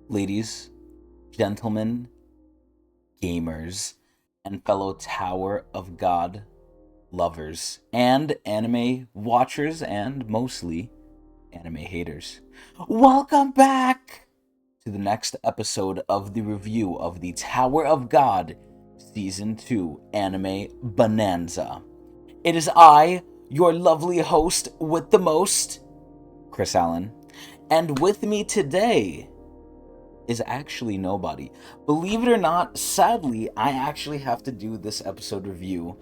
Ladies, gentlemen, gamers, and fellow Tower of God lovers, and anime watchers, and mostly anime haters. Welcome back to the next episode of the review of the Tower of God Season 2 Anime Bonanza. It is I, your lovely host with the most, Chris Allen, and with me today is actually nobody. Believe it or not, sadly, I actually have to do this episode review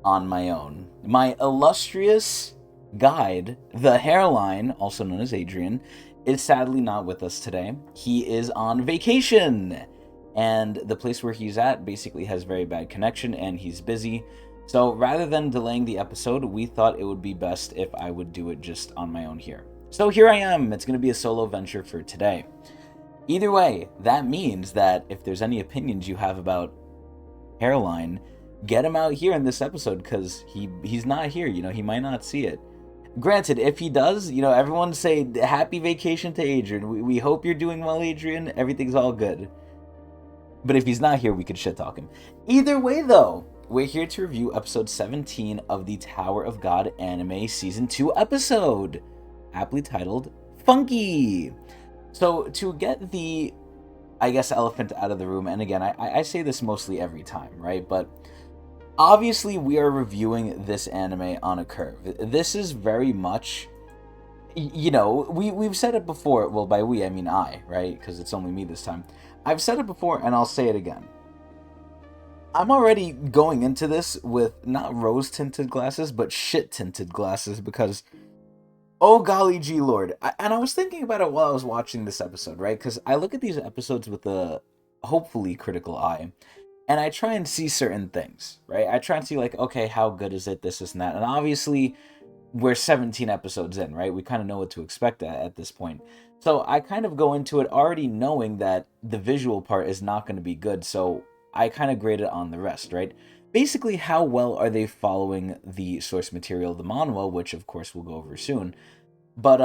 on my own. My illustrious guide, the hairline, also known as Adrian, is sadly not with us today. He is on vacation, and the place where he's at basically has very bad connection, and he's busy. So rather than delaying the episode, we thought it would be best if I would do it just on my own here. So here I am. It's going to be a solo venture for today. Either way, that means that if there's any opinions you have about hairline, get him out here in this episode because he's not here. He might not see it. Granted, if he does, everyone say happy vacation to Adrian. We hope you're doing well, Adrian. Everything's all good. But if he's not here, we could shit talk him. Either way, though, we're here to review episode 17 of the Tower of God anime season 2 episode, aptly titled Funky. So to get the, I guess, elephant out of the room, and again, I say this mostly every time, right? But obviously we are reviewing this anime on a curve. This is very much, we've said it before. Well, by we, I mean I, right? Because it's only me this time. I've said it before, and I'll say it again. I'm already going into this with not rose-tinted glasses, but shit-tinted glasses, because oh golly gee lord. And I was thinking about it while I was watching this episode, right? Because I look at these episodes with a hopefully critical eye, and I try and see certain things, right? I try and see, like, okay, how good is it, this and that. And obviously we're 17 episodes in, right? We kind of know what to expect at this point. So I kind of go into it already knowing that the visual part is not going to be good, so I kind of grade it on the rest, right? Basically, how well are they following the source material, the manhwa, which of course we'll go over soon. But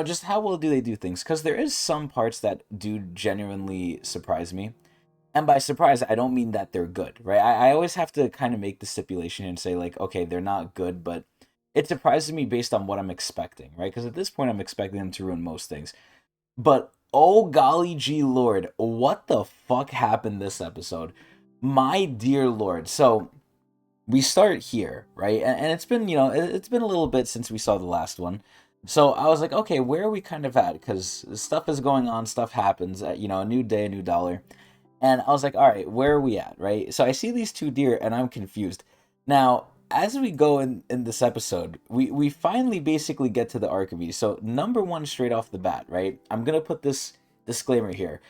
just how well do they do things? Because there is some parts that do genuinely surprise me. And by surprise, I don't mean that they're good, right? I always have to kind of make the stipulation and say, like, okay, they're not good, but it surprises me based on what I'm expecting, right? Because at this point, I'm expecting them to ruin most things. But oh golly gee lord, what the fuck happened this episode? My dear lord. So we start here, right? And it's been, it's been a little bit since we saw the last one. So I was like, okay, where are we kind of at? Because stuff is going on, stuff happens, a new day, a new dollar. And I was like, all right, where are we at, right? So I see these two deer and I'm confused. Now, as we go in this episode, we finally basically get to the arc of these. So number one, straight off the bat, right? I'm going to put this disclaimer here.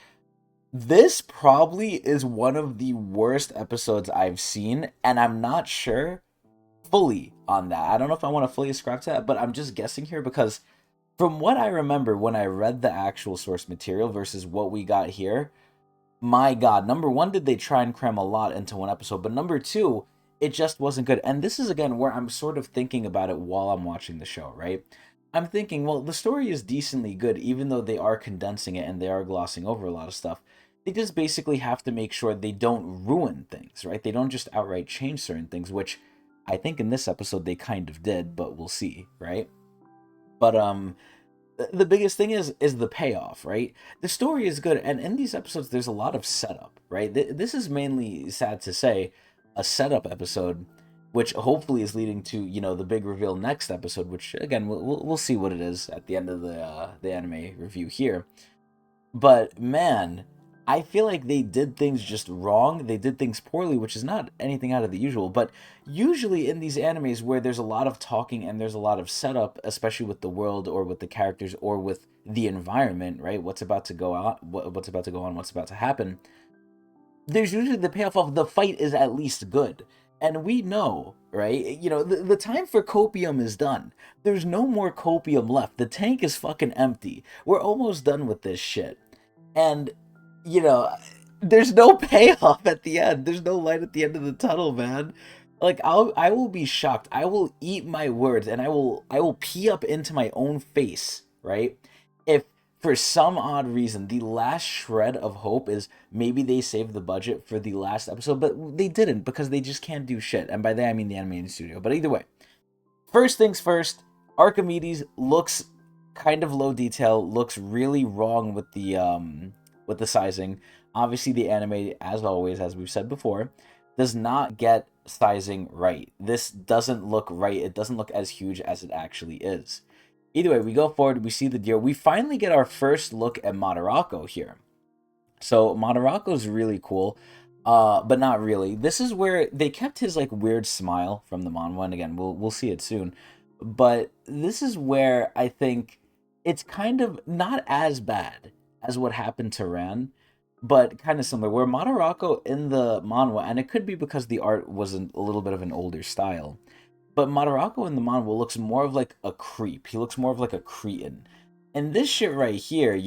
This probably is one of the worst episodes I've seen, and I'm not sure fully on that. I don't know if I want to fully ascribe to that, but I'm just guessing here because from what I remember when I read the actual source material versus what we got here, my god, number one, did they try and cram a lot into one episode, but number two, it just wasn't good. And this is again where I'm sort of thinking about it while I'm watching the show, right? I'm thinking, well, the story is decently good, even though they are condensing it and they are glossing over a lot of stuff. They just basically have to make sure they don't ruin things, right? They don't just outright change certain things, which I think in this episode they kind of did, but we'll see, right? But the biggest thing is the payoff, right? The story is good, and in these episodes there's a lot of setup, right? This is mainly, sad to say, a setup episode, which hopefully is leading to the big reveal next episode, which again we'll see what it is at the end of the anime review here. But man, I feel like they did things just wrong. They did things poorly, which is not anything out of the usual. But usually in these animes where there's a lot of talking and there's a lot of setup, especially with the world or with the characters or with the environment, right? What's about to go on, what's about to go on, what's about to happen. There's usually the payoff of the fight is at least good. And we know, right? The time for copium is done. There's no more copium left. The tank is fucking empty. We're almost done with this shit. And you know, there's no payoff at the end. There's no light at the end of the tunnel, man. Like I will be shocked. I will eat my words and I will pee up into my own face, right? If for some odd reason, the last shred of hope is maybe they saved the budget for the last episode, but they didn't because they just can't do shit. And by that I mean the animating studio. But either way, first things first, Archimedes looks kind of low detail, looks really wrong with the sizing. Obviously, the anime, as always, as we've said before, does not get sizing right. This doesn't look right. It doesn't look as huge as it actually is. Either way, we go forward, we see the deer. We finally get our first look at Madarako here. So Madarako's really cool, but not really. This is where they kept his like weird smile from the manhwa, and again, we'll see it soon. But this is where I think it's kind of not as bad as what happened to Ran, but kind of similar. Where Madarako in the manhwa, and it could be because the art was a little bit of an older style, but Madarako in the manhwa looks more of like a creep. He looks more of like a cretin. And this shit right here,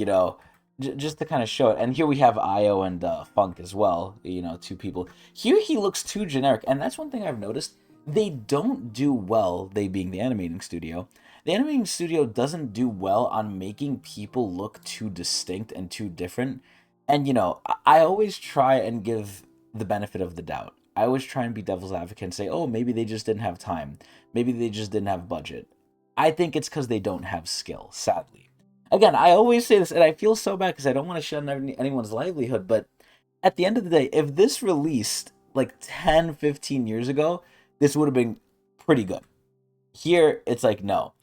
just to kind of show it. And here we have Io and Funk as well, two people. Here he looks too generic, and that's one thing I've noticed. They don't do well, they being the animating studio. The animating studio doesn't do well on making people look too distinct and too different. And I always try and give the benefit of the doubt. I always try and be devil's advocate and say, oh, maybe they just didn't have time. Maybe they just didn't have budget. I think it's because they don't have skill, sadly. Again, I always say this, and I feel so bad because I don't want to shut down anyone's livelihood, but at the end of the day, if this released like 10, 15 years ago, this would have been pretty good. Here, it's like, no.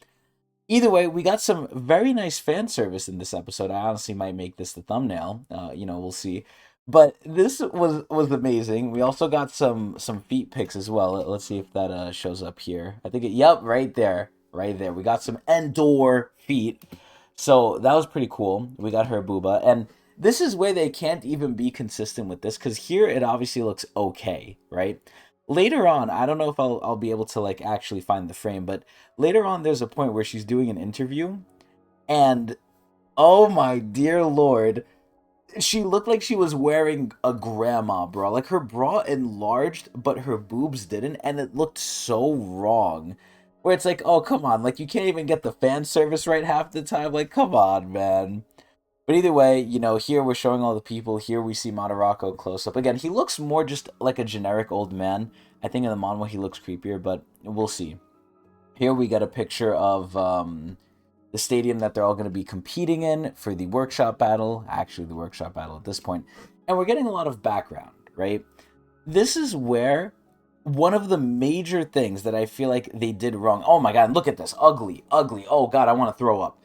Either way, we got some very nice fan service in this episode. I honestly might make this the thumbnail. We'll see. But this was amazing. We also got some feet pics as well. Let's see if that shows up here. I think yep, right there. Right there. We got some Endor feet. So that was pretty cool. We got her booba. And this is where they can't even be consistent with this, because here it obviously looks okay, right? Later on, I don't know if I'll be able to like actually find the frame, but later on there's a point where she's doing an interview, and oh my dear lord, she looked like she was wearing a grandma bra. Like her bra enlarged, but her boobs didn't, and it looked so wrong. Where it's like, oh come on, like you can't even get the fan service right half the time. Like come on, man. But either way, here we're showing all the people. Here we see Madarako close up. Again, he looks more just like a generic old man. I think in the manhwa he looks creepier, but we'll see. Here we get a picture of the stadium that they're all going to be competing in for the workshop battle. Actually, the workshop battle at this point. And we're getting a lot of background, right? This is where one of the major things that I feel like they did wrong. Oh my god, look at this. Ugly, ugly. Oh god, I want to throw up.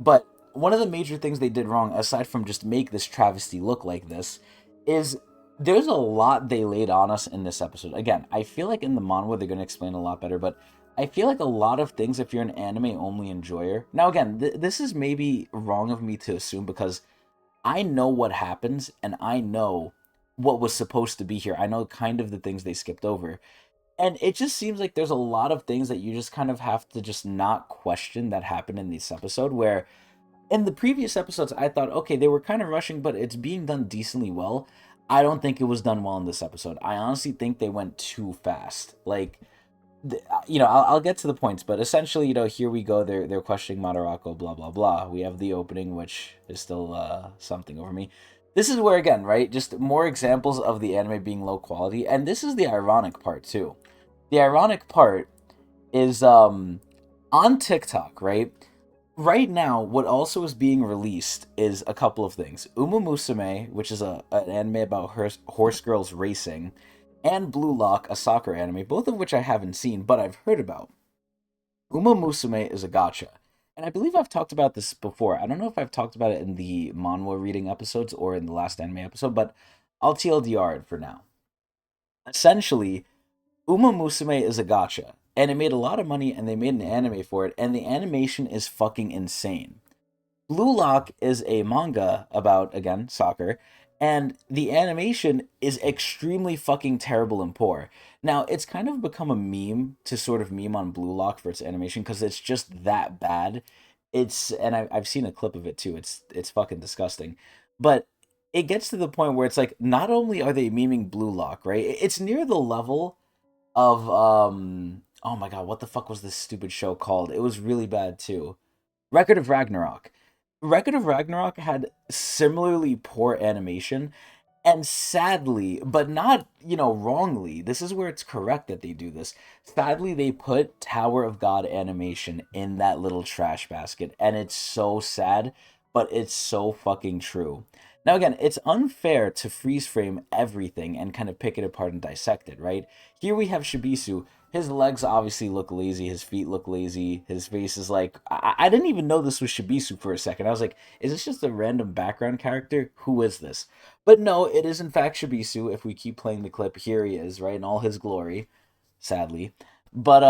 But one of the major things they did wrong, aside from just make this travesty look like this, is there's a lot they laid on us in this episode. Again, I feel like in the manhwa they're going to explain a lot better, but I feel like a lot of things, if you're an anime-only enjoyer... Now again, this is maybe wrong of me to assume, because I know what happens, and I know what was supposed to be here. I know kind of the things they skipped over. And it just seems like there's a lot of things that you just kind of have to just not question that happened in this episode, where in the previous episodes, I thought, okay, they were kind of rushing, but it's being done decently well. I don't think it was done well in this episode. I honestly think they went too fast. Like, I'll get to the points, but essentially, here we go. They're questioning Madarako, blah, blah, blah. We have the opening, which is still something over me. This is where, again, right, just more examples of the anime being low quality. And this is the ironic part, too. The ironic part is on TikTok, right? Right now, what also is being released is a couple of things. Uma Musume, which is an anime about horse girls racing, and Blue Lock, a soccer anime, both of which I haven't seen, but I've heard about. Uma Musume is a gacha. And I believe I've talked about this before. I don't know if I've talked about it in the manhwa reading episodes or in the last anime episode, but I'll TLDR it for now. Essentially, Uma Musume is a gacha, and it made a lot of money, and they made an anime for it, and the animation is fucking insane. Blue Lock is a manga about, again, soccer, and the animation is extremely fucking terrible and poor. Now, it's kind of become a meme to sort of meme on Blue Lock for its animation, because it's just that bad. And I've seen a clip of it too, it's fucking disgusting. But it gets to the point where it's like, not only are they memeing Blue Lock, right? It's near the level of oh my god, what the fuck was this stupid show called? It was really bad too. Record of Ragnarok. Record of Ragnarok had similarly poor animation, and sadly, but not, wrongly, this is where it's correct that they do this. Sadly, they put Tower of God animation in that little trash basket, and it's so sad, but it's so fucking true. Now, again, it's unfair to freeze frame everything and kind of pick it apart and dissect it, right? Here we have Shibisu. His legs obviously look lazy, his feet look lazy, his face is like. I didn't even know this was Shibisu for a second. I was like, is this just a random background character? Who is this? But no, it is in fact Shibisu. If we keep playing the clip, here he is, right in all his glory, sadly. But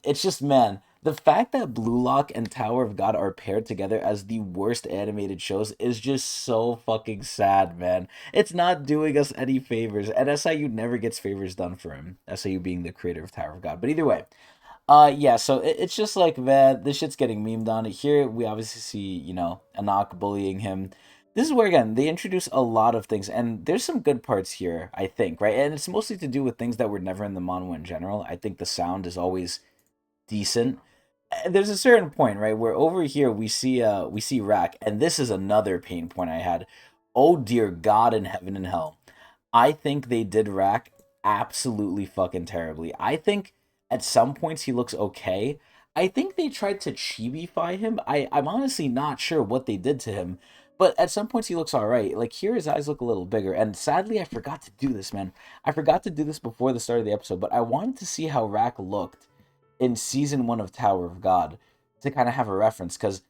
it's just, man, the fact that Blue Lock and Tower of God are paired together as the worst animated shows is just so fucking sad, man. It's not doing us any favors, and SIU never gets favors done for him. SIU being the creator of Tower of God. But either way, yeah, so it's just like, man, this shit's getting memed on. Here we obviously see, Anak bullying him. This is where, again, they introduce a lot of things, and there's some good parts here, I think, right? And it's mostly to do with things that were never in the manhwa in general. I think the sound is always decent. There's a certain point, right, where over here we see Rack, and this is another pain point I had. Oh dear God in heaven and hell. I think they did Rack absolutely fucking terribly. I think at some points he looks okay. I think they tried to chibify him. I'm honestly not sure what they did to him. But at some points he looks alright. Like here his eyes look a little bigger. And sadly I forgot to do this, man. I forgot to do this before the start of the episode, but I wanted to see how Rack looked in season 1 of Tower of God to kind of have a reference, because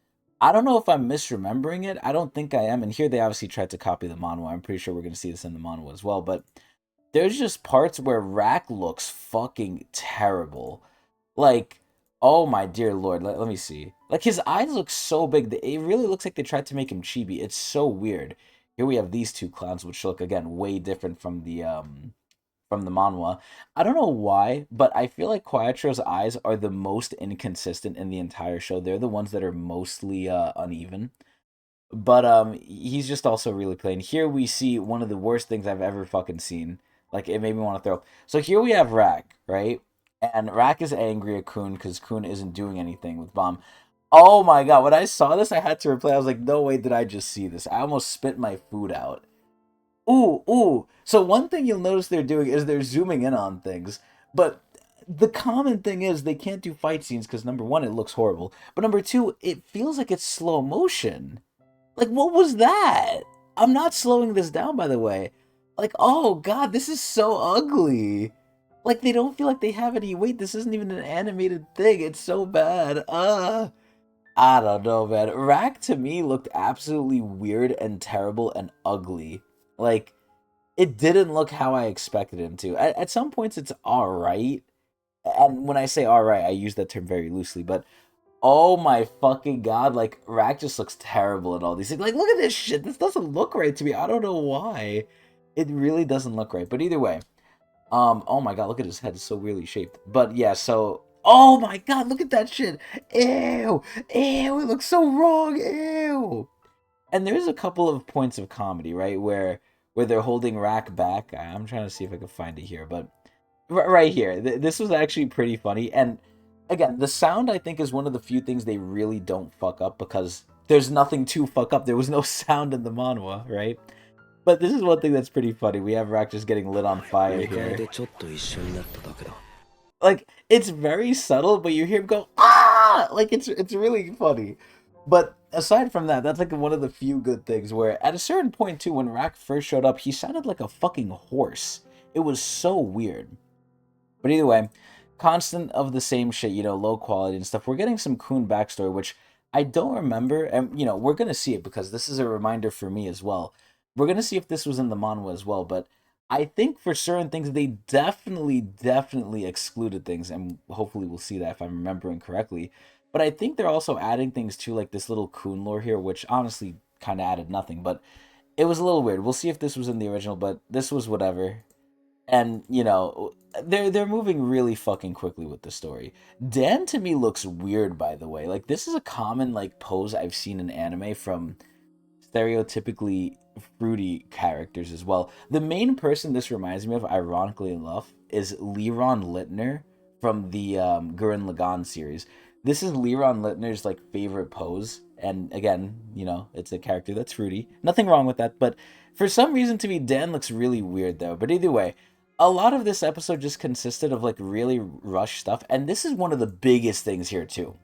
I don't know if I'm misremembering it. I don't think I am. And here they obviously tried to copy the manhwa. I'm pretty sure we're going to see this in the manhwa as well. But there's just parts where Rack looks fucking terrible. Like, oh my dear lord. Let me see. Like, his eyes look so big. It really looks like they tried to make him chibi. It's so weird. Here we have these two clowns, which look, again, way different from the manhwa. I don't know why, but I feel like Quietro's eyes are the most inconsistent in the entire show. They're the ones that are mostly uneven. But he's just also really plain. Here we see one of the worst things I've ever fucking seen. Like it made me want to throw. So here we have Rack, right? And Rack is angry at Kun because Kun isn't doing anything with Bomb. Oh my god, when I saw this, I had to replay. I was like, no way did I just see this. I almost spit my food out. Ooh, ooh. So one thing you'll notice they're doing is they're zooming in on things. But the common thing is they can't do fight scenes because number one, it looks horrible. But number two, it feels like it's slow motion. Like, what was that? I'm not slowing this down, by the way. Like, oh god, this is so ugly. Like, they don't feel like they have any weight. This isn't even an animated thing. It's so bad. I don't know, man. Rack to me looked absolutely weird and terrible and ugly. Like, it didn't look how I expected him to. At some points, it's alright. And when I say alright, I use that term very loosely, but oh my fucking god, like, Rack just looks terrible and all these things. Like, look at this shit. This doesn't look right to me. I don't know why. It really doesn't look right. But either way, oh my god, look at his head. It's so weirdly shaped. But yeah, so, oh my god, look at that shit. Ew. Ew, it looks so wrong. Ew. And there's a couple of points of comedy, right, where they're holding Rack back. I'm trying to see if I can find it here, but right here, this was actually pretty funny. And again, the sound I think is one of the few things they really don't fuck up because there's nothing to fuck up. There was no sound in the manhwa, right? But this is one thing that's pretty funny. We have Rack just getting lit on fire here. Like, it's very subtle, but you hear him go, ah! Like, it's really funny. But aside from that, that's like one of the few good things where at a certain point too, when Rack first showed up, he sounded like a fucking horse. It was so weird. But either way, constant of the same shit, low quality and stuff. We're getting some Kun backstory, which I don't remember, and we're gonna see it because this is a reminder for me as well. We're gonna see if this was in the manhwa as well, but I think for certain things they definitely excluded things, and hopefully we'll see that if I'm remembering correctly. But I think they're also adding things to like this little Kun lore here, which honestly kind of added nothing, but it was a little weird. We'll see if this was in the original, but this was whatever. And they're moving really fucking quickly with the story. Dan to me looks weird, by the way. Like this is a common like pose I've seen in anime from stereotypically fruity characters as well. The main person this reminds me of, ironically enough, is Liron Littner from the Gurren Lagann series. This is Liron Littner's like favorite pose, And again, it's a character that's fruity. Nothing wrong with that, but for some reason to me, Dan looks really weird though. But either way, a lot of this episode just consisted of like really rushed stuff, and this is one of the biggest things here too.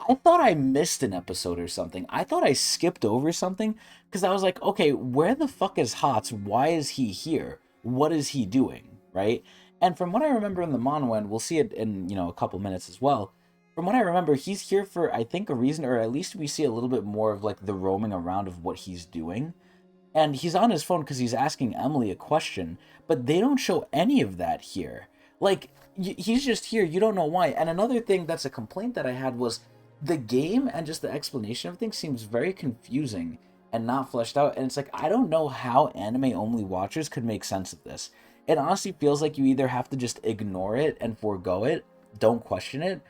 I thought I missed an episode or something. I thought I skipped over something because I was like, okay, where the fuck is Hots? Why is he here? What is he doing? Right? And from what I remember in the Manwha, and we'll see it in, a couple minutes as well. From what I remember, he's here for, I think, a reason, or at least we see a little bit more of like the roaming around of what he's doing. And he's on his phone because he's asking Emily a question, but they don't show any of that here. Like, he's just here. You don't know why. And another thing that's a complaint that I had was the game and just the explanation of things seems very confusing and not fleshed out. And it's like, I don't know how anime only watchers could make sense of this. It honestly feels like you either have to just ignore it and forego it, don't question it,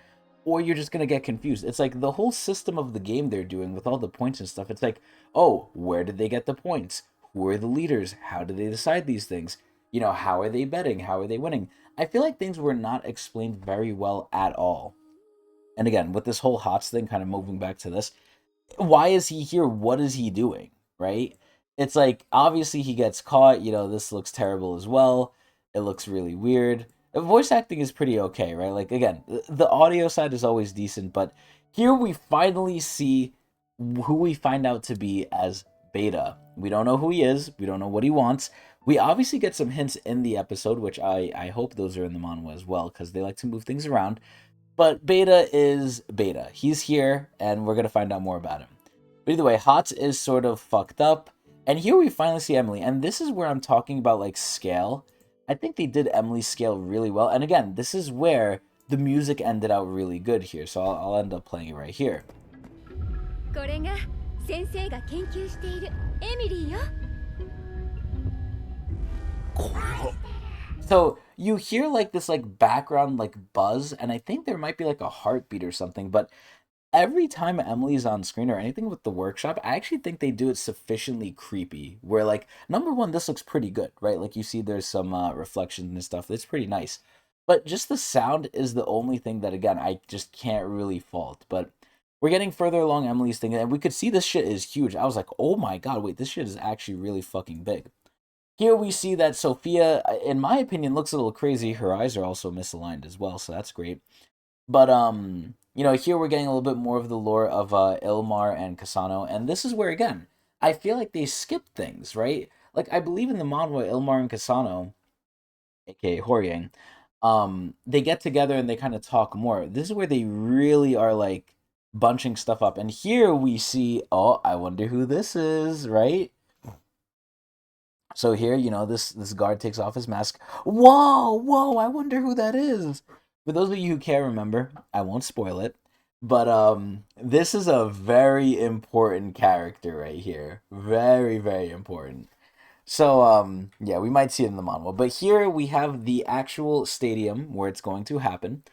or you're just going to get confused. It's like the whole system of the game they're doing with all the points and stuff. It's like, oh, where did they get the points? Who are the leaders? How do they decide these things? How are they betting? How are they winning? I feel like things were not explained very well at all. And again, with this whole Hots thing, kind of moving back to this, why is he here? What is he doing? Right? It's like, obviously he gets caught. This looks terrible as well. It looks really weird. The voice acting is pretty okay, right? Like, again, the audio side is always decent, but here we finally see who we find out to be as Beta. We don't know who he is. We don't know what he wants. We obviously get some hints in the episode, which I hope those are in the manhwa as well, because they like to move things around. But Beta is Beta. He's here, and we're going to find out more about him. But either way, Hots is sort of fucked up. And here we finally see Emily. And this is where I'm talking about, like, scale. I think they did Emily's scale really well. And again, this is where the music ended out really good here. So I'll end up playing it right here. So you hear like this like background like buzz, and I think there might be like a heartbeat or something, but every time Emily's on screen or anything with the workshop, I actually think they do it sufficiently creepy. Where like, number one, this looks pretty good, right? Like you see there's some reflections and stuff. It's pretty nice. But just the sound is the only thing that, again, I just can't really fault. But we're getting further along Emily's thing, and we could see this shit is huge. I was like, oh my god, wait, this shit is actually really fucking big. Here we see that Sophia, in my opinion, looks a little crazy. Her eyes are also misaligned as well, so that's great. But, here we're getting a little bit more of the lore of Ilmar and Kasano, and this is where, again, I feel like they skipped things, right? Like, I believe in the manhwa, Ilmar and Kasano, aka Horyang, they get together and they kind of talk more. This is where they really are, like, bunching stuff up. And here we see, oh, I wonder who this is, right? So here, this guard takes off his mask. Whoa, I wonder who that is. For those of you who can't remember, I won't spoil it. But this is a very important character right here. Very, very important. So yeah, we might see it in the manhwa. But here we have the actual stadium where it's going to happen.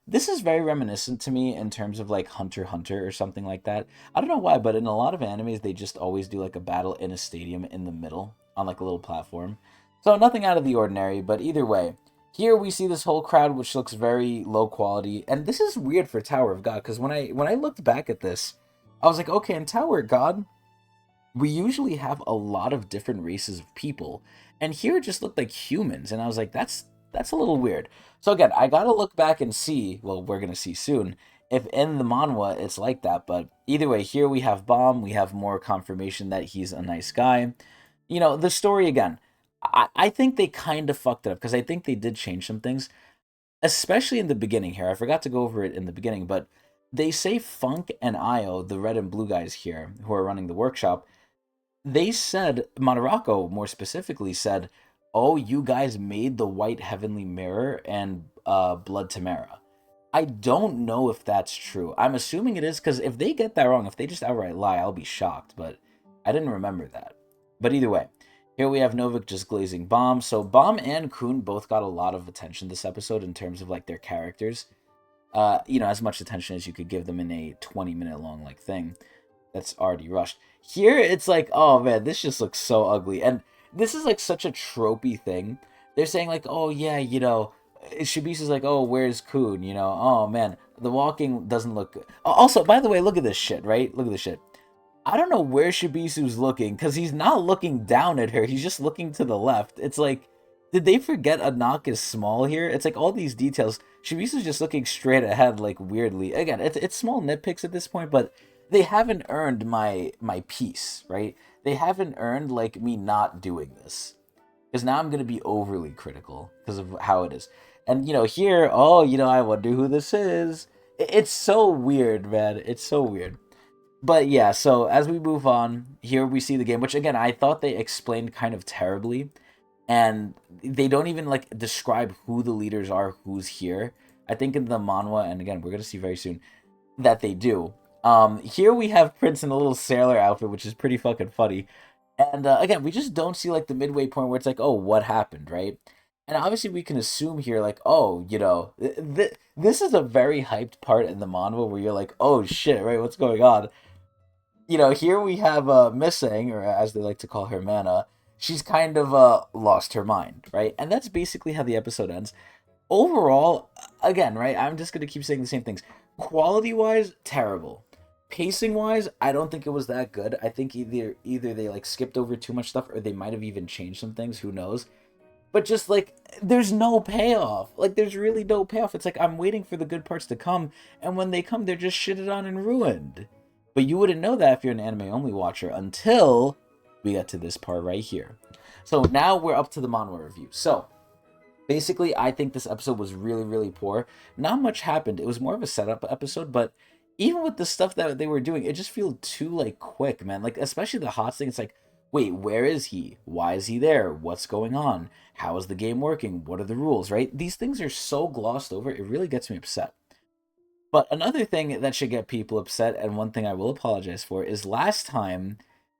This is very reminiscent to me in terms of like Hunter x Hunter or something like that. I don't know why, but in a lot of animes, they just always do like a battle in a stadium in the middle on like a little platform. So nothing out of the ordinary, but either way, here we see this whole crowd which looks very low quality. And this is weird for Tower of God, because when I looked back at this, I was like, okay, in Tower of God, we usually have a lot of different races of people. And here it just looked like humans, and I was like, that's a little weird. So again, I gotta look back and see, well, we're gonna see soon, if in the manhwa it's like that. But either way, here we have Bomb, we have more confirmation that he's a nice guy. The story again, I think they kind of fucked it up, because I think they did change some things, especially in the beginning here. I forgot to go over it in the beginning, but they say Funk and Io, the red and blue guys here, who are running the workshop, they said, Madarako more specifically said, oh, you guys made the white heavenly mirror and blood Tamara. I don't know if that's true. I'm assuming it is, because if they get that wrong, if they just outright lie, I'll be shocked, but I didn't remember that. But either way, here we have Novik just glazing Bomb. So Bomb and Kun both got a lot of attention this episode in terms of like their characters. As much attention as you could give them in a 20-minute long like thing that's already rushed. Here it's like, oh man, this just looks so ugly. And this is like such a tropey thing. They're saying like, oh yeah, Shibisa's like, oh, where's Kun? You know, oh man, the walking doesn't look good. Also, by the way, look at this shit, right? Look at this shit. I don't know where Shibisu's looking, because he's not looking down at her. He's just looking to the left. It's like, did they forget Anak is small here? It's like all these details. Shibisu's just looking straight ahead, like weirdly. Again, it's small nitpicks at this point, but they haven't earned my peace, right? They haven't earned like me not doing this, because now I'm gonna be overly critical because of how it is. And here, oh, I wonder who this is. It's so weird, man. It's so weird. But yeah, so as we move on, here we see the game, which again I thought they explained kind of terribly, and they don't even like describe who the leaders are, who's here. I think in the manhwa, and again we're gonna see very soon that they do. Here we have Prince in a little sailor outfit, which is pretty fucking funny. And again, we just don't see like the midway point where it's like, oh, what happened, right? And obviously we can assume here, like, oh, this is a very hyped part in the manhwa where you're like, oh shit, right? What's going on? Here we have Missing, or as they like to call her, Mana. She's kind of lost her mind, right? And that's basically how the episode ends. Overall, again, right? I'm just gonna keep saying the same things. Quality wise, terrible. Pacing wise, I don't think it was that good. I think either they like skipped over too much stuff, or they might have even changed some things. Who knows? But just like there's no payoff. Like there's really no payoff. It's like I'm waiting for the good parts to come, and when they come, they're just shitted on and ruined. But you wouldn't know that if you're an anime only watcher until we get to this part right here. So now we're up to the manhwa review. So basically, I think this episode was really, really poor. Not much happened. It was more of a setup episode, but even with the stuff that they were doing, it just feels too like quick, man. Like especially the HOTS thing. It's like, wait, where is he? Why is he there? What's going on? How is the game working? What are the rules? Right? These things are so glossed over. It really gets me upset. But another thing that should get people upset, and one thing I will apologize for, is last time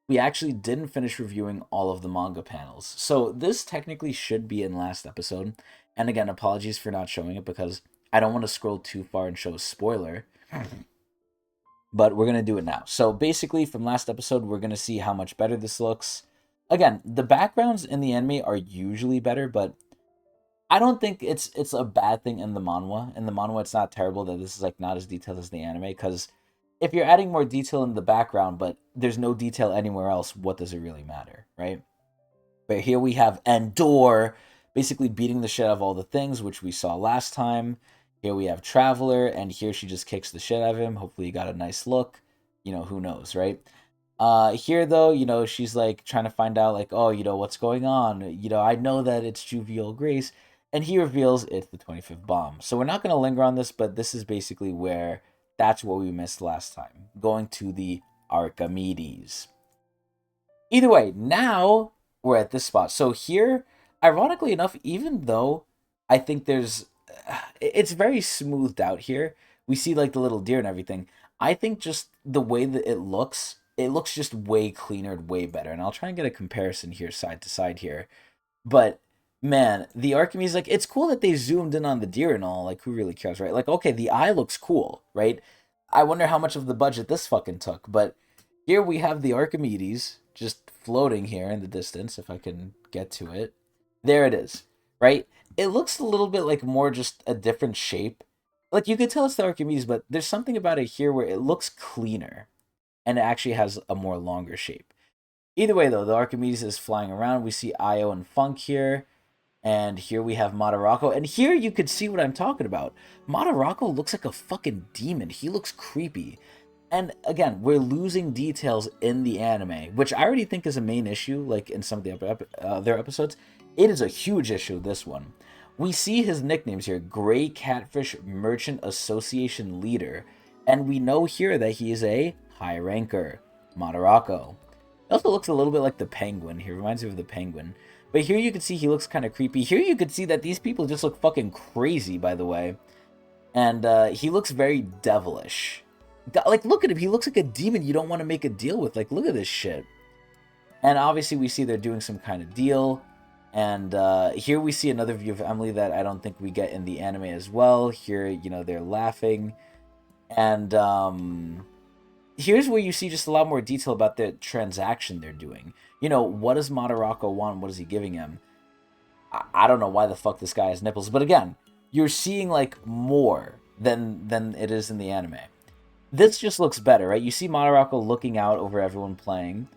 we actually didn't finish reviewing all of the manga panels. So this technically should be in last episode. And again, apologies for not showing it because I don't want to scroll too far and show a spoiler. But we're going to do it now. So basically, from last episode, we're going to see how much better this looks. Again, the backgrounds in the anime are usually better, but I don't think it's a bad thing in the manhwa. In the manhwa, it's not terrible that this is like not as detailed as the anime, because if you're adding more detail in the background, but there's no detail anywhere else, what does it really matter, right? But here we have Endor basically beating the shit out of all the things, which we saw last time. Here we have Traveler, and here she just kicks the shit out of him. Hopefully he got a nice look. Who knows, right? Here, though, she's, like, trying to find out, like, oh, what's going on? I know that it's Juvial Grace. And he reveals it's the 25th bomb. So we're not going to linger on this, but this is basically where that's what we missed last time. Going to the Archimedes. Either way, now we're at this spot. So here, ironically enough, even though I think it's very smoothed out here. We see like the little deer and everything. I think just the way that it looks just way cleaner, way better. And I'll try and get a comparison here, side to side here. But man, the Archimedes, like, it's cool that they zoomed in on the deer and all. Like, who really cares, right? Like, okay, the eye looks cool, right? I wonder how much of the budget this fucking took. But here we have the Archimedes just floating here in the distance, if I can get to it. There it is, right? It looks a little bit like more just a different shape. Like, you could tell it's the Archimedes, but there's something about it here where it looks cleaner. And it actually has a more longer shape. Either way, though, the Archimedes is flying around. We see Io and Funk here. And here we have Madarako. And here you could see what I'm talking about. Madarako looks like a fucking demon. He looks creepy. And again, we're losing details in the anime, which I already think is a main issue, like in some of the other episodes. It is a huge issue, this one. We see his nicknames here, Gray Catfish Merchant Association Leader. And we know here that he is a high ranker, Madarako. He also looks a little bit like the penguin. He reminds me of the penguin. But here you can see he looks kind of creepy. Here you can see that these people just look fucking crazy, by the way. And he looks very devilish. Like, look at him. He looks like a demon you don't want to make a deal with. Like, look at this shit. And obviously we see they're doing some kind of deal. And here we see another view of Emily that I don't think we get in the anime as well. Here, they're laughing. And here's where you see just a lot more detail about the transaction they're doing. What does Madarako want? What is he giving him? I don't know why the fuck this guy has nipples. But again, you're seeing like more than it is in the anime. This just looks better, right? You see Madarako looking out over everyone playing,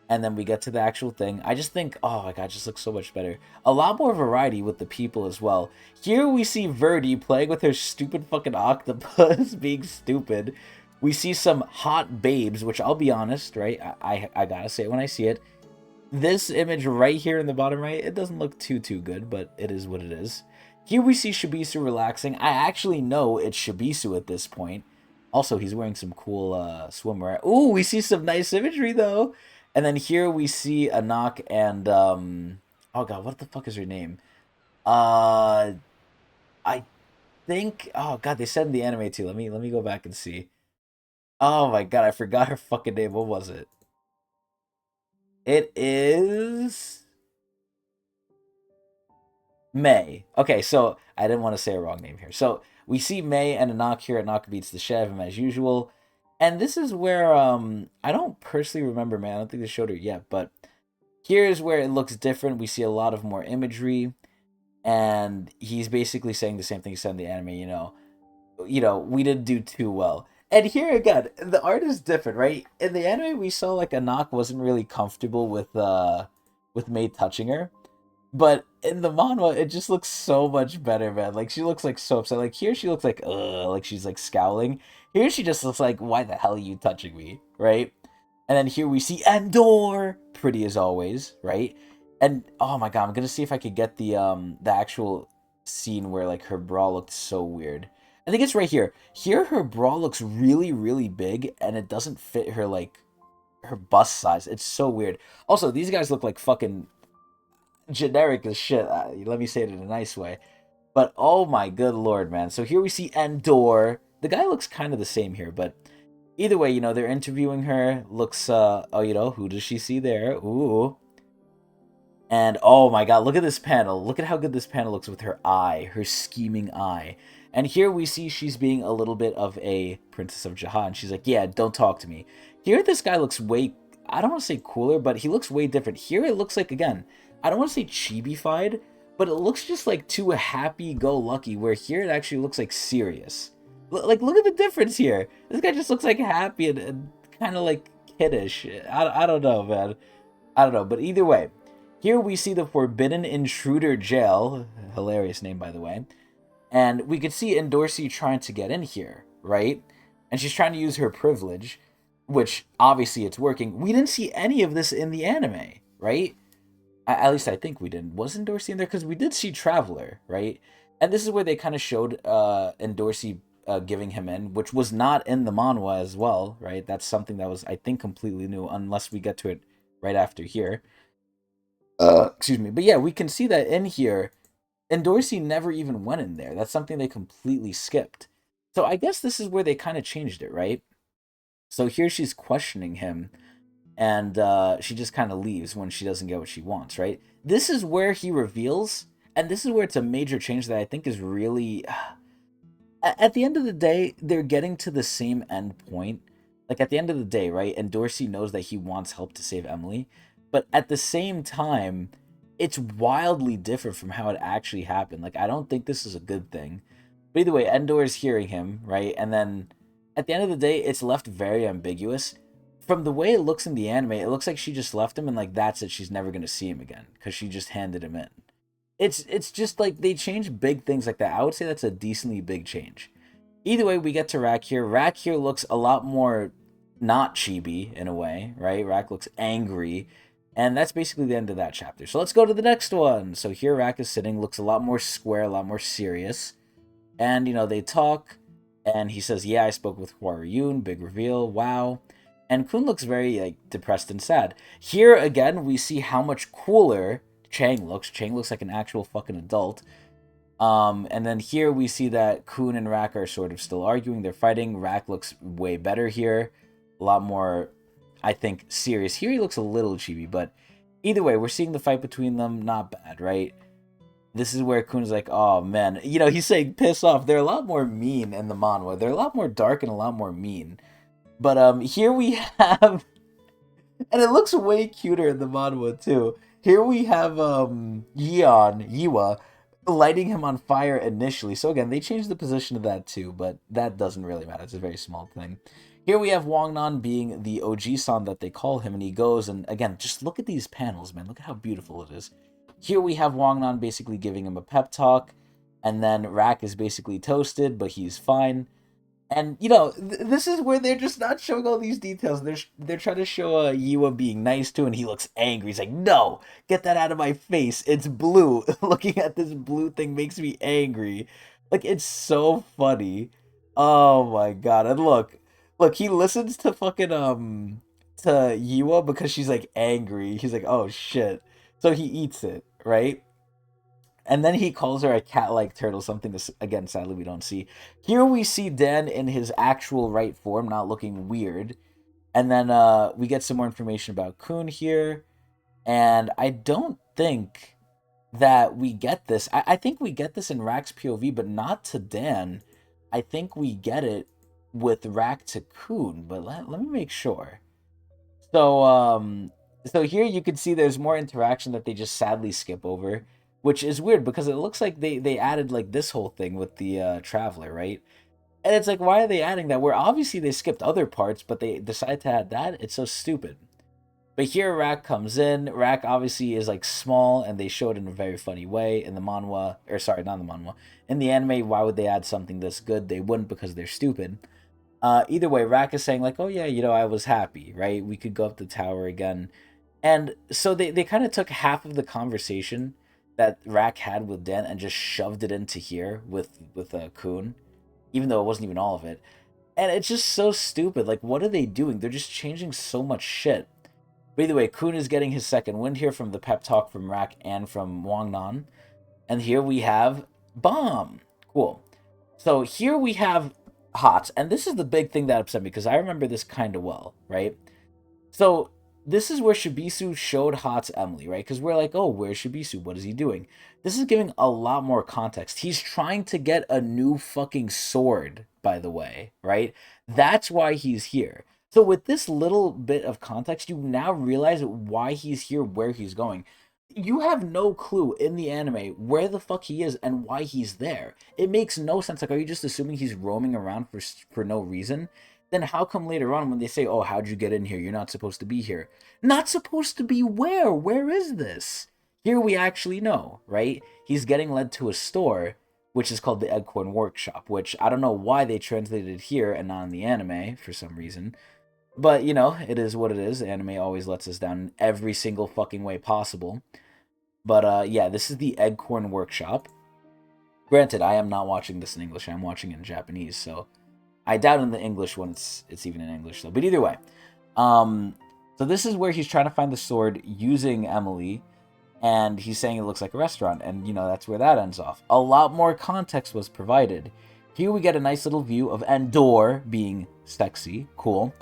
and then we get to the actual thing. I just think, oh my god, it just looks so much better. A lot more variety with the people as well. Here we see Verdi playing with her stupid fucking octopus, being stupid. We see some hot babes, which I'll be honest, right? I gotta say it when I see it. This image right here in the bottom right, it doesn't look too good, but it is what it is. Here we see Shibisu relaxing. I actually know it's Shibisu at this point. Also, he's wearing some cool swimwear. Ooh, we see some nice imagery though. And then here we see Anak and oh god, what the fuck is her name? Uh I think, oh god, they said in the anime too. Let me go back and see. Oh my god, I forgot her fucking name. What was it? It is May. Okay, so I didn't want to say a wrong name here. So we see May and Anak here. Anak beats the Chevim as usual. And this is where I don't personally remember, man. I don't think they showed her yet, but here's where it looks different. We see a lot of more imagery, and he's basically saying the same thing he said in the anime, we didn't do too well. And here again, the art is different, right? In the anime we saw like Anak wasn't really comfortable with May touching her. But in the manhwa, it just looks so much better, man. Like, she looks like so upset. Like, here she looks like, ugh, like she's like scowling. Here she just looks like, why the hell are you touching me, right? And then here we see Endor, pretty as always, right? And oh my god, I'm gonna see if I could get the actual scene where like her bra looked so weird. I think it's right here. Here her bra looks really, really big, and it doesn't fit her like her bust size. It's so weird. Also, these guys look like fucking generic as shit. Let me say it in a nice way. But oh my good lord, man. So here we see Endor. The guy looks kind of the same here, but either way, they're interviewing her. Looks, oh, who does she see there? Ooh. And oh my god, look at this panel. Look at how good this panel looks with her eye, her scheming eye. And here we see she's being a little bit of a Princess of Jahan. She's like, yeah, don't talk to me. Here this guy looks way, I don't want to say cooler, but he looks way different. Here it looks like, again, I don't want to say chibi-fied, but it looks just like too happy-go-lucky, where here it actually looks like serious. Like, look at the difference here. This guy just looks like happy and kind of like kiddish. I don't know, man. I don't know, but either way. Here we see the Forbidden Intruder Jail. Hilarious name, by the way. And we could see Endorsi trying to get in here, right? And she's trying to use her privilege, which obviously it's working. We didn't see any of this in the anime, right? At least I think we didn't. Wasn't Dorsey in there? Because we did see Traveler, right? And this is where they kind of showed Endorsi giving him in, which was not in the manhwa as well, right? That's something that was, I think, completely new, unless we get to it right after here. Excuse me. But yeah, we can see that in here, Endorsi never even went in there. That's something they completely skipped. So I guess this is where they kind of changed it, right? So here she's questioning him, and she just kind of leaves when she doesn't get what she wants, right? This is where he reveals, and this is where it's a major change that I think is really... At the end of the day, they're getting to the same end point. Like, at the end of the day, right, and Dorsey knows that he wants help to save Emily, but at the same time, it's wildly different from how it actually happened. Like, I don't think this is a good thing. But either way, Endor is hearing him, right, and then at the end of the day, it's left very ambiguous. From the way it looks in the anime, it looks like she just left him and like that's it, she's never going to see him again because she just handed him in. It's just like they change big things like that. I would say that's a decently big change. Either way, we get to Rack here. Rack here looks a lot more not chibi in a way, right? Rack looks angry. And that's basically the end of that chapter. So let's go to the next one. So here Rack is sitting, looks a lot more square, a lot more serious. And, they talk. And he says, yeah, I spoke with Hwaryun. Big reveal. Wow. And Kun looks very, like, depressed and sad. Here, again, we see how much cooler Chang looks. Chang looks like an actual fucking adult. And then here we see that Kun and Rack are sort of still arguing. They're fighting. Rack looks way better here. A lot more, I think, serious. Here he looks a little chibi, but either way, we're seeing the fight between them. Not bad, right? This is where Kun's like, oh, man. He's saying piss off. They're a lot more mean in the manhwa. They're a lot more dark and a lot more mean. But here we have... And it looks way cuter in the manhwa, too. Here we have Yiwa lighting him on fire initially. So again, they changed the position of that too, but that doesn't really matter. It's a very small thing. Here we have Wang Nan being the OG-san that they call him, and he goes, and again, just look at these panels, man. Look at how beautiful it is. Here we have Wang Nan basically giving him a pep talk, and then Rak is basically toasted, but he's fine. And this is where they're just not showing all these details. They're trying to show Yua being nice to, and he looks angry. He's like, "No, get that out of my face. It's blue. Looking at this blue thing makes me angry." Like it's so funny. Oh my god! And look, he listens to fucking to Yua because she's like angry. He's like, "Oh shit!" So he eats it, right? And then he calls her a cat-like turtle, something that, again, sadly we don't see. Here we see Dan in his actual right form, not looking weird. And then we get some more information about Kun here. And I don't think that we get this. I think we get this in Rak's POV, but not to Dan. I think we get it with Rak to Kun, but let me make sure. So so here you can see there's more interaction that they just sadly skip over, which is weird because it looks like they added like this whole thing with the traveler, right? And it's like, why are they adding that? Where obviously they skipped other parts, but they decide to add that. It's so stupid. But here Rak comes in. Rak obviously is like small, and they show it in a very funny way in the manhwa, or sorry, not the manhwa. In the anime, why would they add something this good? They wouldn't because they're stupid. Either way, Rak is saying like, "Oh yeah, I was happy, right? We could go up the tower again." And so they kind of took half of the conversation that Rak had with Dan and just shoved it into here with Kun, even though it wasn't even all of it. And it's just so stupid. Like, what are they doing? They're just changing so much shit. But either way, Kun is getting his second wind here from the pep talk from Rak and from Wang Nan. And here we have Bomb. Cool. So here we have Hots, and this is the big thing that upset me because I remember this kind of well, right? So this is where Shibisu showed Hot's Emily, right? Because we're like, oh, where's Shibisu? What is he doing? This is giving a lot more context. He's trying to get a new fucking sword, by the way, right? That's why he's here. So with this little bit of context, you now realize why he's here, where he's going. You have no clue in the anime where the fuck he is and why he's there. It makes no sense. Like, are you just assuming he's roaming around for no reason? Then how come later on when they say, "Oh, how'd you get in here? You're not supposed to be here." Not supposed to be where? Where is this? Here we actually know, right? He's getting led to a store, which is called the Eggcorn Workshop, which I don't know why they translated it here and not in the anime for some reason. But, it is what it is. Anime always lets us down in every single fucking way possible. But, yeah, this is the Eggcorn Workshop. Granted, I am not watching this in English. I'm watching it in Japanese, so I doubt in the English one it's even in English, though. But either way. So this is where he's trying to find the sword using Emily, and he's saying it looks like a restaurant, and, that's where that ends off. A lot more context was provided. Here we get a nice little view of Endor being sexy. Cool.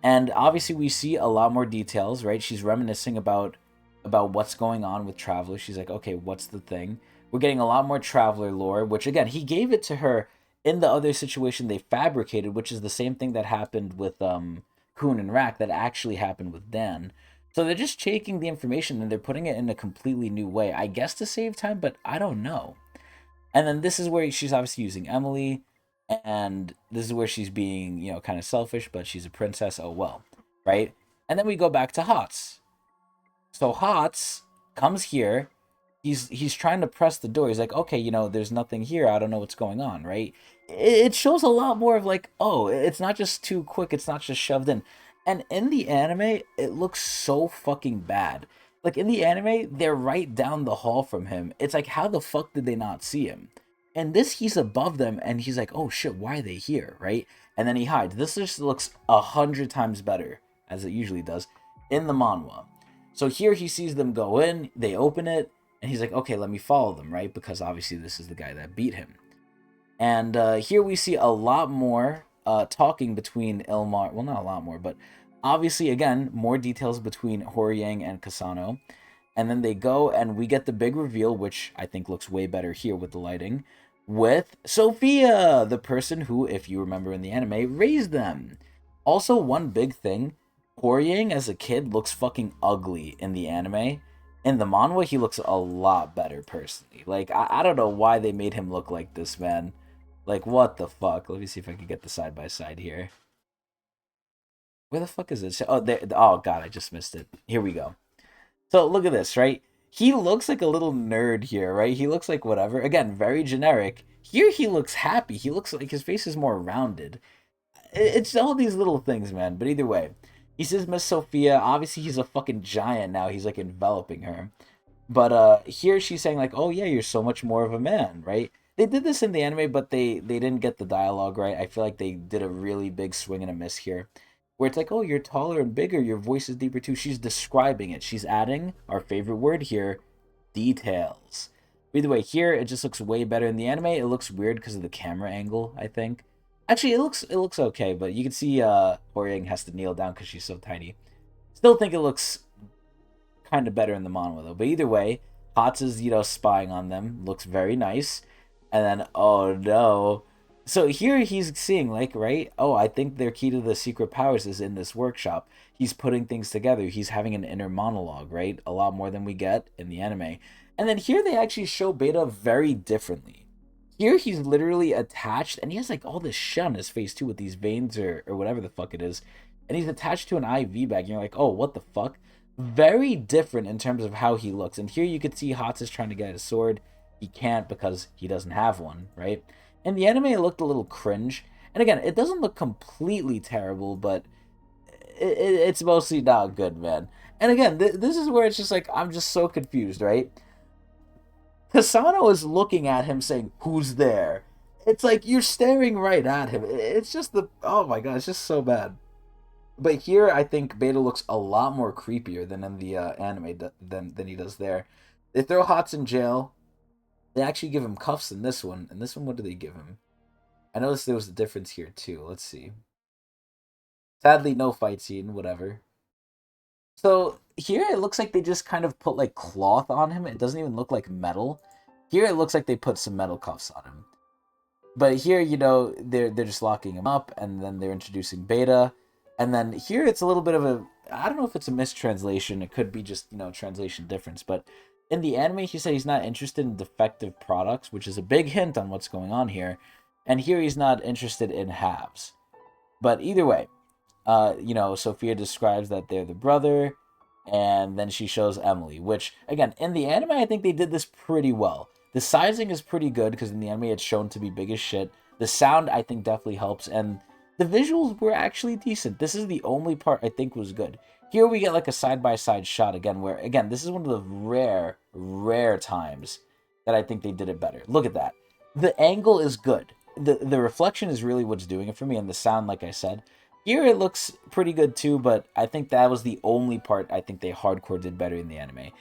And obviously we see a lot more details, right? She's reminiscing about what's going on with Traveler. She's like, okay, what's the thing? We're getting a lot more Traveler lore, which again, he gave it to her in the other situation they fabricated, which is the same thing that happened with Kun and Rak that actually happened with Dan. So they're just taking the information and they're putting it in a completely new way. I guess to save time, but I don't know. And then this is where she's obviously using Emily, and this is where she's being, kind of selfish, but she's a princess, oh well, right? And then we go back to Hots. So Hots comes here. He's trying to press the door. He's like, okay, there's nothing here. I don't know what's going on, right? It shows a lot more of like, oh, it's not just too quick. It's not just shoved in. And in the anime, it looks so fucking bad. Like in the anime, they're right down the hall from him. It's like, how the fuck did they not see him? And this, he's above them, and he's like, oh shit, why are they here, right? And then he hides. This just looks 100 times better, as it usually does, in the manhwa. So here he sees them go in, they open it, and he's like, okay, let me follow them, right? Because obviously this is the guy that beat him. And here we see a lot more talking between Ilmar. Well, not a lot more, but obviously, again, more details between Horyang and Kasano. And then they go, and we get the big reveal, which I think looks way better here with the lighting, with Sophia, the person who, if you remember in the anime, raised them. Also, one big thing, Horyang as a kid looks fucking ugly in the anime. In the manhwa, he looks a lot better, personally. Like, I don't know why they made him look like this, man. Like, what the fuck? Let me see if I can get the side-by-side here. Where the fuck is it? Oh, there. Oh, God, I just missed it. Here we go. So, look at this, right? He looks like a little nerd here, right? He looks like whatever. Again, very generic. Here, he looks happy. He looks like his face is more rounded. It's all these little things, man. But either way, he says Miss Sophia. Obviously, he's a fucking giant now. He's like enveloping her. But here she's saying like, "Oh yeah, you're so much more of a man," right? They did this in the anime, but they didn't get the dialogue right. I feel like they did a really big swing and a miss here, where it's like, "Oh, you're taller and bigger. Your voice is deeper too." She's describing it. She's adding our favorite word here, details. Either way, here it just looks way better in the anime. It looks weird because of the camera angle, I think. Actually, it looks okay, but you can see Horyang has to kneel down because she's so tiny. Still think it looks kind of better in the manhwa though. But either way, Hats is spying on them. Looks very nice, and then oh no. So here he's seeing like right. Oh, I think their key to the secret powers is in this workshop. He's putting things together. He's having an inner monologue, right? A lot more than we get in the anime. And then here they actually show Beta very differently. Here he's literally attached, and he has like all this shit on his face too with these veins or whatever the fuck it is. And he's attached to an IV bag. And you're like, oh, what the fuck? Very different in terms of how he looks. And here you could see Hats is trying to get his sword. He can't because he doesn't have one, right? In the anime, it looked a little cringe. And again, it doesn't look completely terrible, but it's mostly not good, man. And again, this is where it's just like, I'm just so confused, right? Kasano is looking at him saying, "Who's there?" It's like you're staring right at him. It's just oh my god, it's just so bad. But here, I think Beta looks a lot more creepier than in the anime than he does there. They throw Hats in jail. They actually give him cuffs in this one. And this one, what do they give him? I noticed there was a difference here too. Let's see. Sadly, no fight scene. Whatever. So here it looks like they just kind of put like cloth on him. It doesn't even look like metal. Here it looks like they put some metal cuffs on him. But here, they're just locking him up, and then they're introducing Beta. And then here it's a little bit of I don't know if it's a mistranslation. It could be just, translation difference. But in the anime, he said he's not interested in defective products, which is a big hint on what's going on here. And here he's not interested in halves. But either way, Sophia describes that they're the brother, and then she shows Emily, which, again, in the anime, I think they did this pretty well. The sizing is pretty good, because in the anime, it's shown to be big as shit. The sound, I think, definitely helps, and the visuals were actually decent. This is the only part I think was good. Here we get like a side-by-side shot again, where, again, this is one of the rare, rare times that I think they did it better. Look at that. The angle is good. The reflection is really what's doing it for me, and the sound, like I said. Here it looks pretty good too, but I think that was the only part I think they hardcore did better in the anime.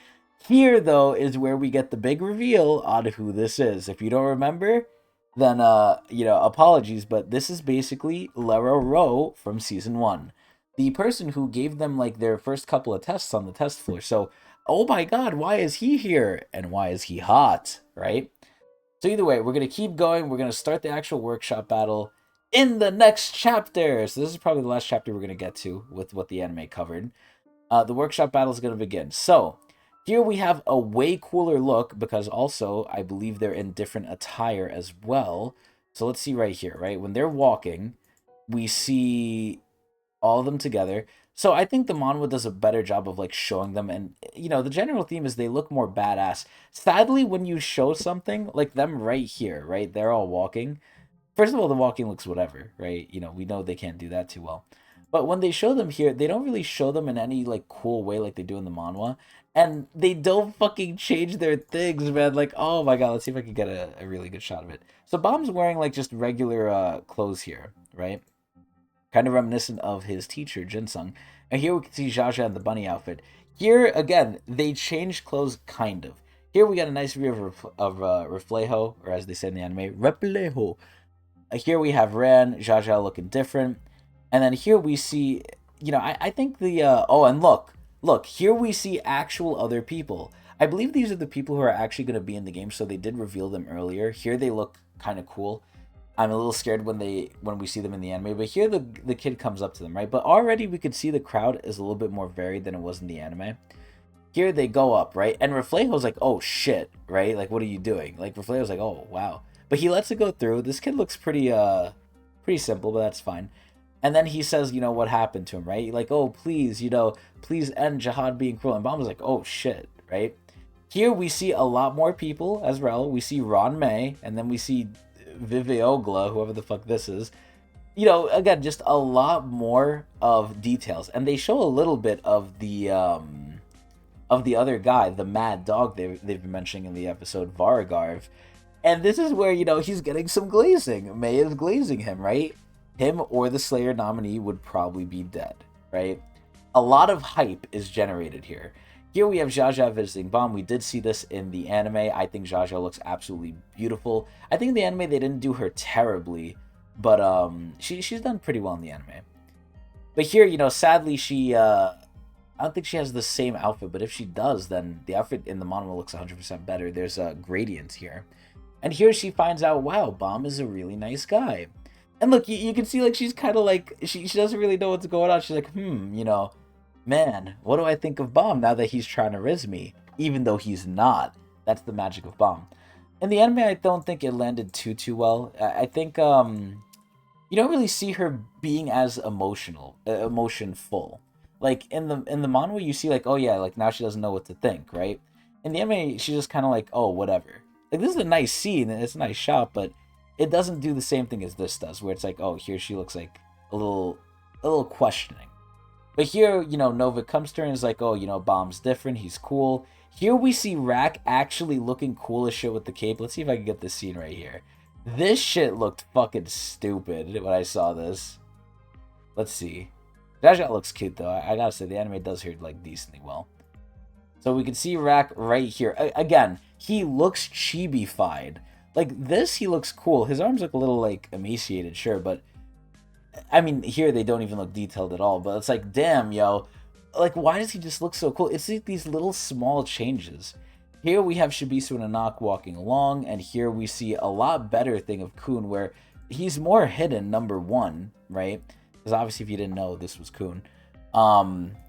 Here, though, is where we get the big reveal on who this is. If you don't remember, then, apologies, but this is basically Lara Rowe from Season 1. The person who gave them, like, their first couple of tests on the test floor. So, oh my god, why is he here? And why is he hot, right? So either way, we're going to keep going. We're going to start the actual workshop battle in the next chapter. So this is probably the last chapter we're going to get to with what the anime covered. The workshop battle is going to begin. So here we have a way cooler look, because also I believe they're in different attire as well. So let's see right here, right? When they're walking, we see all of them together. So I think the manhwa does a better job of like showing them, and the general theme is they look more badass. Sadly, when you show something like them right here, right? They're all walking. First of all, the walking looks whatever, right? We know they can't do that too well. But when they show them here, they don't really show them in any like cool way like they do in the manhwa. And they don't fucking change their things, man. Like, oh my god, let's see if I can get a really good shot of it. So Bomb's wearing like just regular clothes here, right? Kind of reminiscent of his teacher, Jinsung. And here we can see Jaja in the bunny outfit. Here, again, they changed clothes, kind of. Here we got a nice view of Reflejo, or as they say in the anime, Reflejo. Here we have Ran, Jaja looking different. And then here we see, I think the, oh, and look, here we see actual other people. I believe these are the people who are actually going to be in the game, so they did reveal them earlier. Here they look kind of cool. I'm a little scared when we see them in the anime, but here the kid comes up to them, right? But already we could see the crowd is a little bit more varied than it was in the anime. Here they go up, right? And Reflejo's like, oh shit, right? Like, what are you doing? Like, Reflejo's like, oh wow. But he lets it go through. This kid looks pretty simple, but that's fine. And then he says, what happened to him, right? Like, oh, please, please end Jihad being cruel. And Bomb was like, oh shit, right? Here we see a lot more people as well. We see Ron May, and then we see Viviogla, whoever the fuck this is. Again, just a lot more of details. And they show a little bit of the other guy, the mad dog they've been mentioning in the episode, Varagarv. And this is where, he's getting some glazing. May is glazing him, right? Him or the Slayer nominee would probably be dead, right? A lot of hype is generated here. Here we have Zsa Zsa visiting Bomb. We did see this in the anime. I think Zsa Zsa looks absolutely beautiful. I think in the anime they didn't do her terribly, but she's done pretty well in the anime. But here, sadly, she I don't think she has the same outfit, but if she does, then the outfit in the manhwa looks 100% better. There's a gradient here. And here she finds out, wow, Bomb is a really nice guy. And look, you can see, like, she's kind of like, she doesn't really know what's going on. She's like, man, what do I think of Bomb now that he's trying to riz me? Even though he's not. That's the magic of Bomb. In the anime, I don't think it landed too well. I think, you don't really see her being as emotionful. Like, in the manhwa, you see, like, oh yeah, like, now she doesn't know what to think, right? In the anime, she's just kind of like, oh, whatever. Like, this is a nice scene, and it's a nice shot, but it doesn't do the same thing as this does, where it's like, oh, here she looks like a little questioning. But here, Nova comes to her and is like, oh, Bomb's different, he's cool. Here we see Rack actually looking cool as shit with the cape. Let's see if I can get this scene right here. This shit looked fucking stupid when I saw this. Let's see. Zsa Zsa looks cute, though. I gotta say, the anime does her, like, decently well. So we can see Rack right here. Again, he looks chibi-fied. Like, this, he looks cool. His arms look a little, like, emaciated, sure, but I mean, here they don't even look detailed at all, but it's like, damn, yo. Like, why does he just look so cool? It's like these little small changes. Here we have Shibisu and Anak walking along, and here we see a lot better thing of Kun, where he's more hidden, number one, right? Because obviously if you didn't know, this was Kun.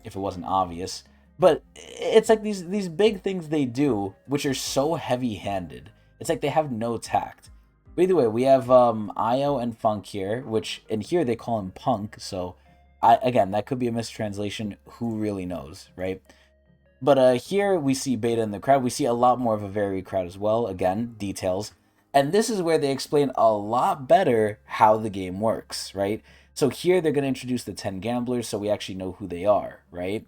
If it wasn't obvious. But it's like these big things they do, which are so heavy-handed. It's like they have no tact. But either way, we have Io and Funk here, which in here they call him Punk, so again, that could be a mistranslation. Who really knows, right? But here we see Beta in the crowd. We see a lot more of a varied crowd as well. Again, details. And this is where they explain a lot better how the game works, right? So here they're going to introduce the 10 gamblers, so we actually know who they are, right?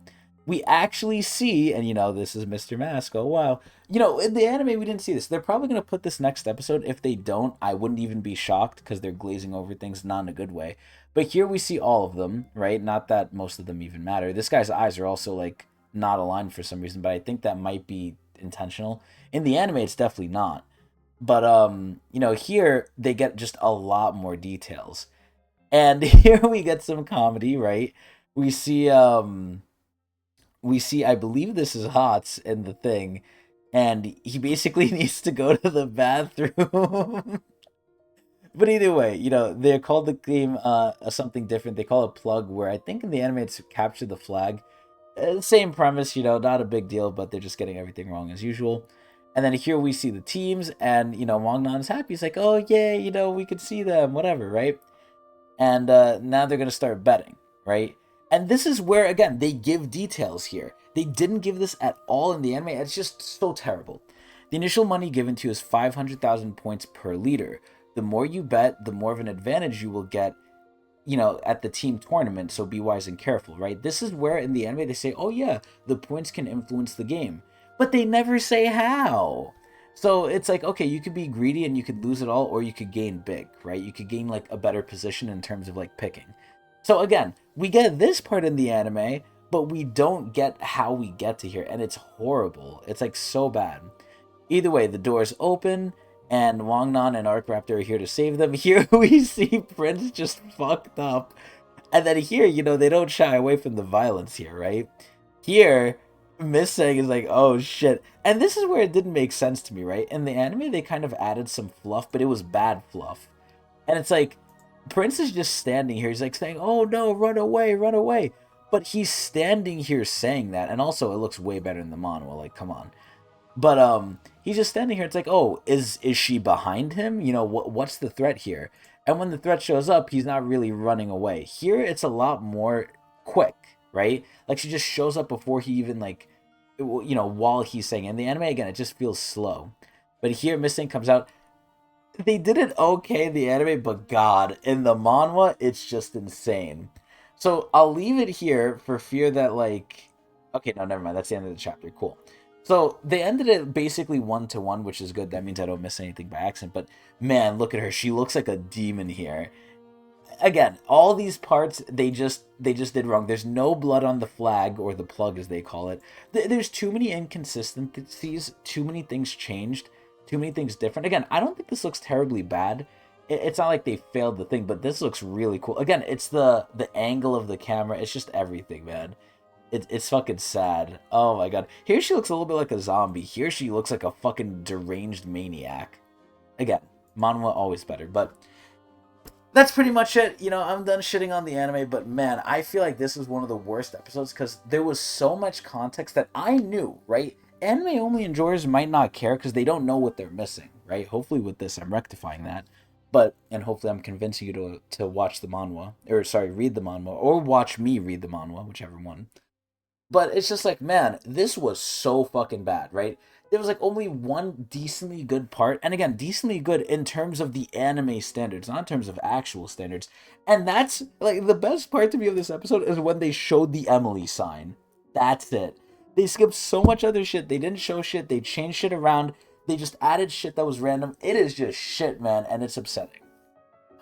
We actually see, and this is Mr. Mask, oh wow. In the anime we didn't see this. They're probably going to put this next episode. If they don't, I wouldn't even be shocked, because they're glazing over things, not in a good way. But here we see all of them, right? Not that most of them even matter. This guy's eyes are also, like, not aligned for some reason, but I think that might be intentional. In the anime, it's definitely not. But, here they get just a lot more details. And here we get some comedy, right? We see, I believe this is Hots in the thing, and he basically needs to go to the bathroom. But either way, they called the game something different. They call it Plug, where I think in the anime it's Capture the Flag. Same premise, not a big deal, but they're just getting everything wrong as usual. And then here we see the teams, and, Wangnan's happy. He's like, oh, yeah, we could see them, whatever, right? And now they're going to start betting, right? And this is where, again, they give details here. They didn't give this at all in the anime. It's just so terrible. The initial money given to you is 500,000 points per leader. The more you bet, the more of an advantage you will get, at the team tournament, so be wise and careful, right? This is where in the anime they say, oh yeah, the points can influence the game. But they never say how. So it's like, okay, you could be greedy and you could lose it all, or you could gain big, right? You could gain, like, a better position in terms of, like, picking. So again, we get this part in the anime, but we don't get how we get to here, and it's horrible. It's, like, so bad. Either way, the doors open, and Wangnan and Arkraptor are here to save them. Here we see Prince just fucked up. And then here, they don't shy away from the violence here, right? Here, Miss Sang is like, oh shit. And this is where it didn't make sense to me, right? In the anime, they kind of added some fluff, but it was bad fluff. And it's like, Prince is just standing here. He's like saying, oh no, run away, run away. But he's standing here saying that, and also it looks way better in the manhwa. Like, come on. But he's just standing here. It's like, oh, is she behind him? You know, what's the threat here? And when the threat shows up, he's not really running away. Here, it's a lot more quick, right? Like she just shows up before he even like, you know, while he's saying. In the anime again, it just feels slow. But here, Missing comes out. They did it okay in the anime, but God, in the manhwa, it's just insane. So I'll leave it here for fear that like, okay, no, never mind. That's the end of the chapter. Cool. So they ended it basically 1-to-1, which is good. That means I don't miss anything by accident. But man, look at her. She looks like a demon here. Again, all these parts they just did wrong. There's no blood on the flag or the plug as they call it. There's too many inconsistencies, too many things changed, too many things different. Again, I don't think this looks terribly bad. It's not like they failed the thing, but this looks really cool. Again, it's the angle of the camera. It's just everything, man. It's fucking sad. Oh my god. Here she looks a little bit like a zombie. Here she looks like a fucking deranged maniac. Again, manhwa always better, but that's pretty much it. You know, I'm done shitting on the anime, but man, I feel like this is one of the worst episodes because there was so much context that I knew, right? Anime only enjoyers might not care because they don't know what they're missing, right? Hopefully with this, I'm rectifying that. And hopefully I'm convincing you to watch the manhwa, or sorry, read the manhwa, or watch me read the manhwa, whichever one. But it's just like, man, this was so fucking bad, right? There was like only one decently good part, and again, decently good in terms of the anime standards, not in terms of actual standards. And that's like the best part to me of this episode is when they showed the Emily sign. That's it. They skipped so much other shit. They didn't show shit. They changed shit around. They just added shit that was random. It is just shit, man, and it's upsetting.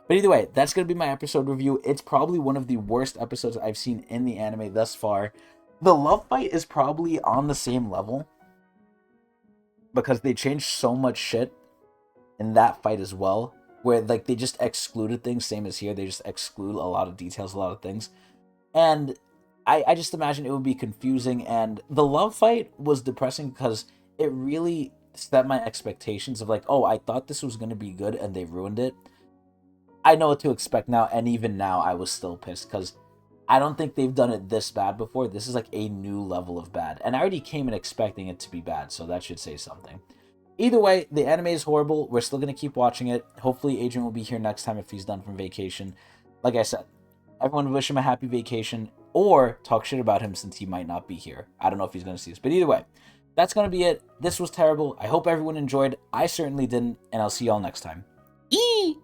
But either way, that's going to be my episode review. It's probably one of the worst episodes I've seen in the anime thus far. The love fight is probably on the same level because they changed so much shit in that fight as well, where like they just excluded things, same as here. They just exclude a lot of details, a lot of things. And I just imagine it would be confusing. And the love fight was depressing because it really set my expectations of like, oh, I thought this was going to be good and they ruined it. I know what to expect now, and even now I was still pissed because I don't think they've done it this bad before. This is like a new level of bad. And I already came in expecting it to be bad, so that should say something. Either way, the anime is horrible. We're still going to keep watching it. Hopefully Adrian will be here next time if he's done from vacation. Like I said, everyone wish him a happy vacation or talk shit about him since he might not be here. I don't know if he's going to see this. But either way, that's going to be it. This was terrible. I hope everyone enjoyed. I certainly didn't, and I'll see y'all next time. Eee!